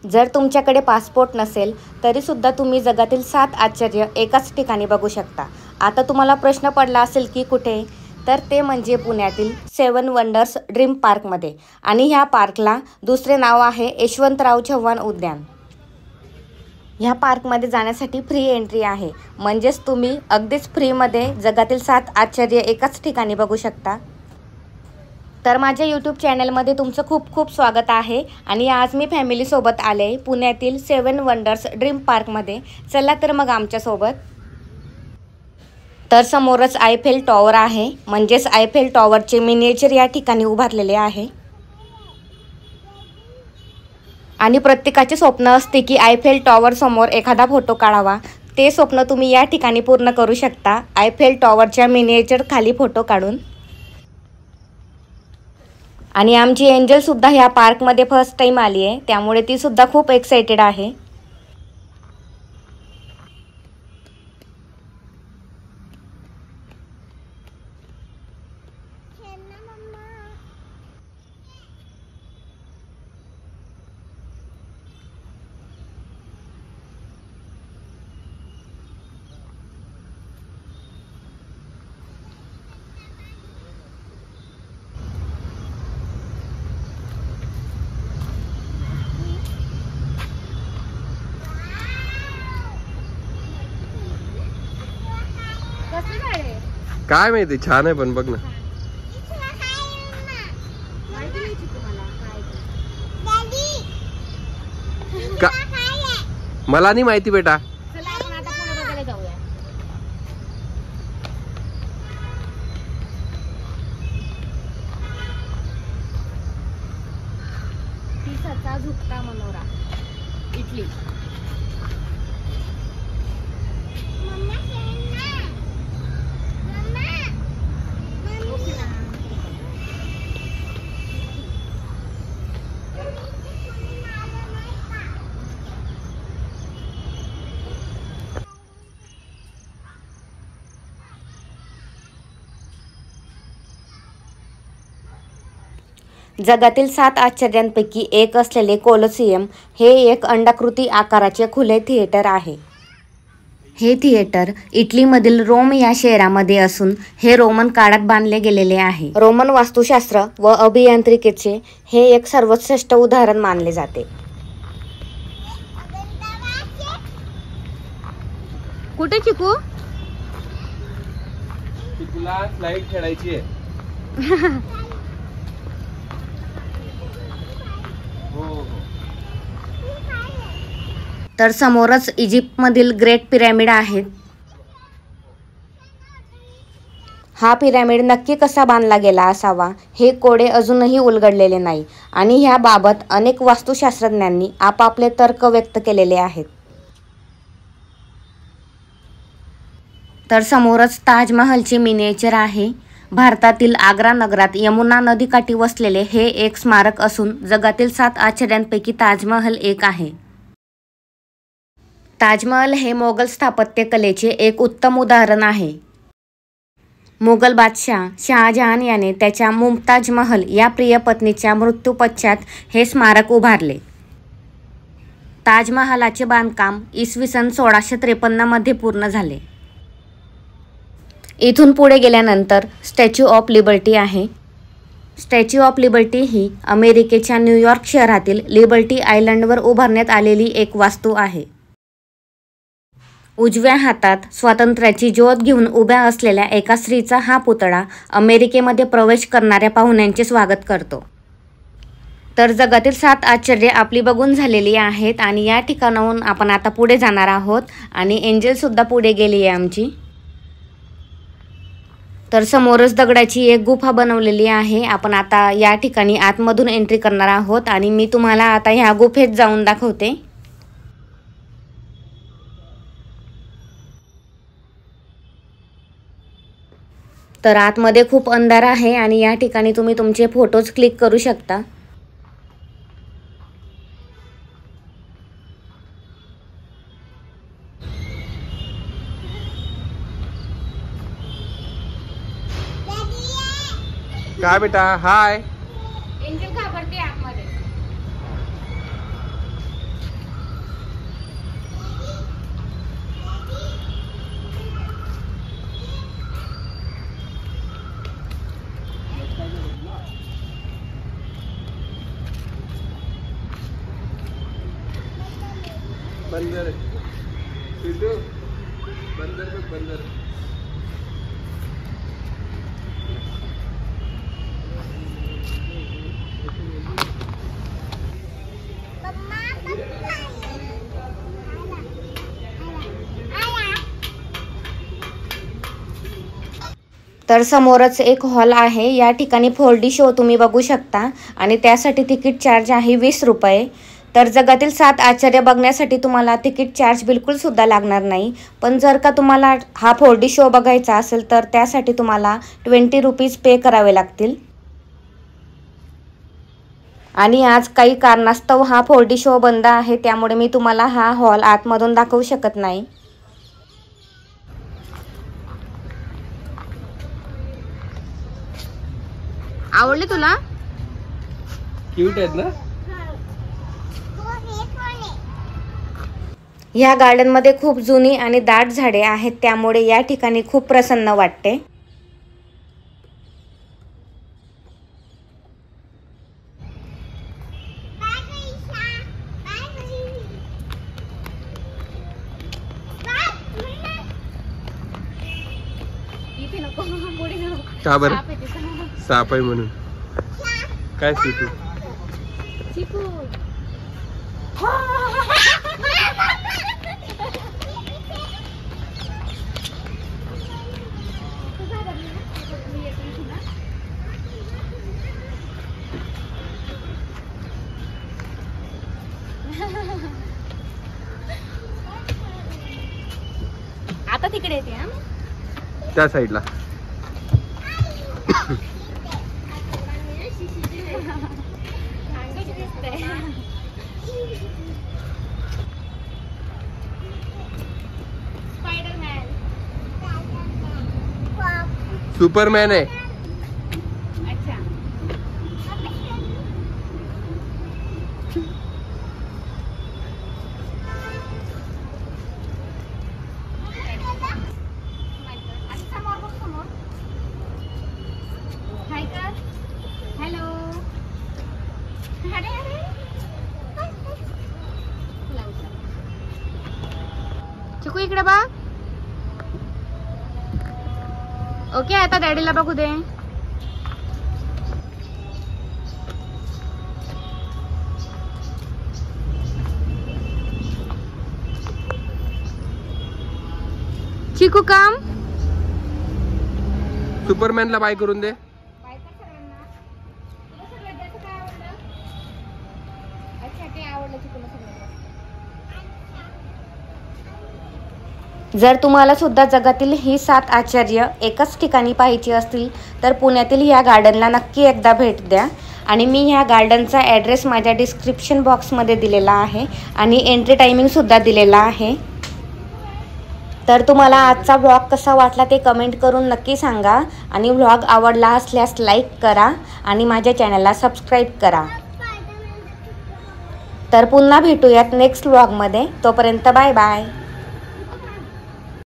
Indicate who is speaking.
Speaker 1: जर तुमच्याकडे पासपोर्ट नसेल तरीसुद्धा तुम्ही जगातील 7 आश्चर्य एकाच ठिकाणी बघू शकता। आता तुम्हाला प्रश्न पडला असेल की कुठे, तर ते म्हणजे पुण्यातील 7 वंडर्स ड्रीम पार्कमध्ये। आणि ह्या पार्कला दुसरे नाव आहे यशवंतराव चव्हाण उद्यान। ह्या पार्कमध्ये जाण्यासाठी फ्री एंट्री आहे, म्हणजेच तुम्ही अगदीच फ्रीमध्ये जगातील 7 आश्चर्य एकाच ठिकाणी बघू शकता। तर माझ्या यूट्यूब चॅनलमध्ये तुमचं खूप खूप स्वागत आहे। आणि आज मी फॅमिलीसोबत आले पुण्यातील 7 वंडर्स ड्रीम पार्कमध्ये। चला तर मग आमच्यासोबत। तर समोरच आयफेल टॉवर आहे, म्हणजेच आयफेल टॉवरचे मिनिएचर या ठिकाणी उभारलेले आहे। आणि प्रत्येकाचे स्वप्न असते की आयफेल टॉवर समोर एखादा फोटो काढावा। ते स्वप्न तुम्ही या ठिकाणी पूर्ण करू शकता आयफेल टॉवरच्या मिनिएचर खाली फोटो काढून। आणि आमची एंजलसुद्धा ह्या पार्कमध्ये फर्स्ट टाईम आली आहे, त्यामुळे तीसुद्धा खूप एक्सायटेड आहे।
Speaker 2: काय माहिती, छान आहे पण बघ ना। मला नाही माहिती बेटा।
Speaker 1: पिसाचा झुकता मनोरा इटली। जगातील 7 आश्चर्यांपैकी एक असलेले कोलोसियम हे एक अंडाकृती आकाराचे खुले थिएटर आहे। हे थिएटर इटलीमधील रोम या शहरामध्ये असून हे रोमन काळात बांधले गेलेले आहे। रोमन वास्तुशास्त्र व अभियांत्रिकीचे हे एक सर्वश्रेष्ठ उदाहरण मानले जाते। कुठे चिकू?
Speaker 2: चिकूला स्लाइड खेळायची आहे।
Speaker 1: तर समोरच इजिप्तमधील ग्रेट पिरॅमिड आहेत। हा पिरॅमिड नक्की कसा बांधला गेला असावा हे कोडे अजूनही उलगडलेले नाही। आणि ह्याबाबत अनेक वास्तुशास्त्रज्ञांनी आपापले तर्क व्यक्त केलेले आहेत। तर समोरच ताजमहलची मिनिएचर आहे। भारतातील आग्रा नगरात यमुना नदीकाठी वसलेले हे एक स्मारक असून जगातील 7 आश्चर्यांपैकी ताजमहल एक आहे। ताजमहल हे मोगल स्थापत्यकलेचे एक उत्तम उदाहरण आहे। मोगल बादशाह शहाजहान याने त्याच्या मुमताज महल या प्रिय पत्नीच्या मृत्यूपश्चात हे स्मारक उभारले। ताजमहालाचे बांधकाम इसवी सन 1653 मध्ये पूर्ण झाले। इथून पुढे गेल्यानंतर स्टॅच्यू ऑफ लिबर्टी आहे। स्टॅच्यू ऑफ लिबर्टी ही अमेरिकेच्या न्यूयॉर्क शहरातील लिबर्टी आयलंडवर उभारण्यात आलेली एक वास्तू आहे। उजव्या हातात स्वातंत्र्याची ज्योत घेऊन उभ्या असलेल्या एका स्त्रीचा हा पुतळा अमेरिकेमध्ये प्रवेश करणाऱ्या पाहुण्यांचे स्वागत करतो। तर जगातील 7 आश्चर्ये आपली बघून झालेली आहेत आणि या ठिकाणाहून आपण आता पुढे जाणार आहोत। आणि एंजलसुद्धा पुढे गेली आहे आमची। तर समोरच दगडाची एक गुफा बनवलेली आहे। आपण आता या ठिकाणी आतमधून एंट्री करणार आहोत आणि मी तुम्हाला आता ह्या गुफेत जाऊन दाखवते। तर आतमध्ये खूप अंधार आहे आणि या ठिकाणी तुम्ही तुमचे फोटोज क्लिक करू शकता।
Speaker 2: काय बेटा, हाय।
Speaker 1: एंजल घाबरते आतमध्ये।
Speaker 2: बंदर सिद्धू, बंदर बघ बंदर.
Speaker 1: तर समोरच एक हॉल आहे. या ठिकाणी 4D शो तुम्ही बघू शकता आणि त्यासाठी तिकीट चार्ज आहे 20 रुपये. तर जगातील 7 आश्चर्य बघण्यासाठी तुम्हाला तिकीट चार्ज बिलकुल सुद्धा लागणार नाही. पण जर का तुम्हाला हा 4D शो बघायचा असेल तर त्यासाठी तुम्हाला 20 रुपीज पे करावे लागतील. आणि आज काही कारणास्तव हा 4D शो बंद आहे, त्यामुळे मी तुम्हाला हा हॉल आतमधून दाखवू शकत नाही. आवडले तुला?
Speaker 2: क्यूट आहेत ना.
Speaker 1: ह्या गार्डनमध्ये खूप जुनी आणि दाट झाडे आहेत, त्यामुळे या ठिकाणी खूप प्रसन्न वाटते.
Speaker 2: का बरं? साप आहे म्हणून. काय सिद्धू?
Speaker 1: आता तिकडे येते हा,
Speaker 2: त्या साईडला. सुपरमॅन आहे.
Speaker 1: अच्छा. हाय कर. हॅलो. चिकू इकडे बघ. ओके, आता डॅडीला बघू दे. चिकू काम.
Speaker 2: सुपरमॅनला बाय करून दे.
Speaker 1: जर तुम्हाला सुद्धा जगातील ही 7 आश्चर्य एकाच ठिकाणी पाहायची असतील तर पुण्यातील ह्या गार्डनला नक्की एकदा भेट द्या. आणि मी ह्या गार्डनचा ॲड्रेस माझ्या डिस्क्रिप्शन बॉक्समध्ये दिलेला आहे आणि एंट्री टायमिंगसुद्धा दिलेला आहे. तर तुम्हाला आजचा व्लॉग कसा वाटला ते कमेंट करून नक्की सांगा. आणि व्लॉग आवडला असल्यास लाईक करा आणि माझ्या चॅनलला सबस्क्राईब करा. तर पुन्हा भेटूयात नेक्स्ट व्लॉगमध्ये. तोपर्यंत बाय बाय.